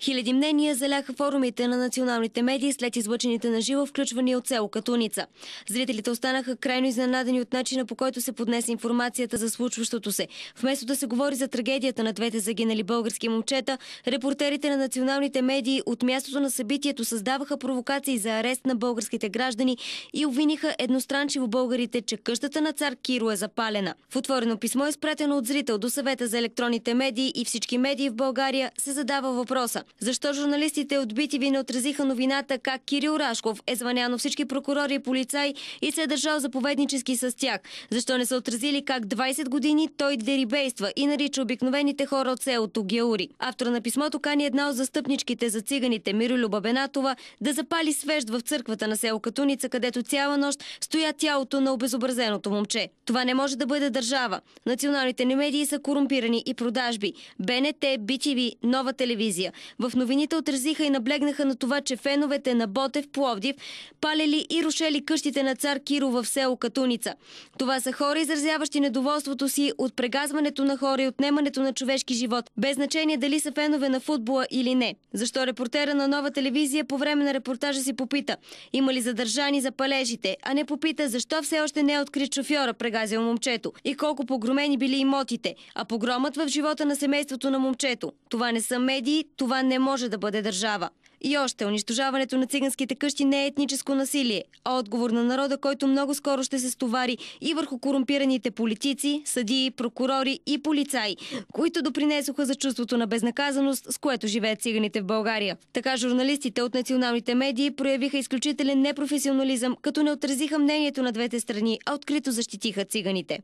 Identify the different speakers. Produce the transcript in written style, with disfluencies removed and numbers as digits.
Speaker 1: Хиляди мнения заляха форумите на националните медии след излъчените на живо включвания от село Катуница. Зрителите останаха крайно изненадани от начина, по който се поднесе информацията за случващото се. Вместо да се говори за трагедията на двете загинали български момчета, репортерите на националните медии от мястото на събитието създаваха провокации за арест на българските граждани и обвиниха едностранчиво българите, че къщата на цар Киро е запалена. В отворено писмо, изпратено от зрител до Съвета за електронните медии и всички медии в България, се задава въпроса: защо журналистите от BTV не отразиха новината как Кирил Рашков е звънял на всички прокурори и полицаи и се е държал заповеднически с тях? Защо не са отразили как 20 години той дерибейства и нарича обикновените хора от селото Гяури? Автора на писмото кани една от застъпничките за циганите, Миролюба Бенатова, да запали свещ в църквата на село Катуница, където цяла нощ стоя тялото на обезобразеното момче. Това не може да бъде държава. Националните ни медии са корумпирани и продажби. БНТ, BTV, Нова телевизия. В новините отразиха и наблегнаха на това, че феновете на Ботев, Пловдив, палели и рушели къщите на цар Киро в село Катуница. Това са хора, изразяващи недоволството си от прегазването на хора и отнемането на човешки живот, без значение дали са фенове на футбола или не. Защо репортера на Нова телевизия по време на репортажа си попита: има ли задържани за палежите, а не попита защо все още не е открит шофьора, прегазил момчето, и колко погромени били имотите, а погромът в живота на семейството на момчето. Това не са медии, това не може да бъде държава. И още, унищожаването на циганските къщи не е етническо насилие, а отговор на народа, който много скоро ще се стовари и върху корумпираните политици, съдии, прокурори и полицаи, които допринесоха за чувството на безнаказаност, с което живеят циганите в България. Така журналистите от националните медии проявиха изключителен непрофесионализъм, като не отразиха мнението на двете страни, а открито защитиха циганите.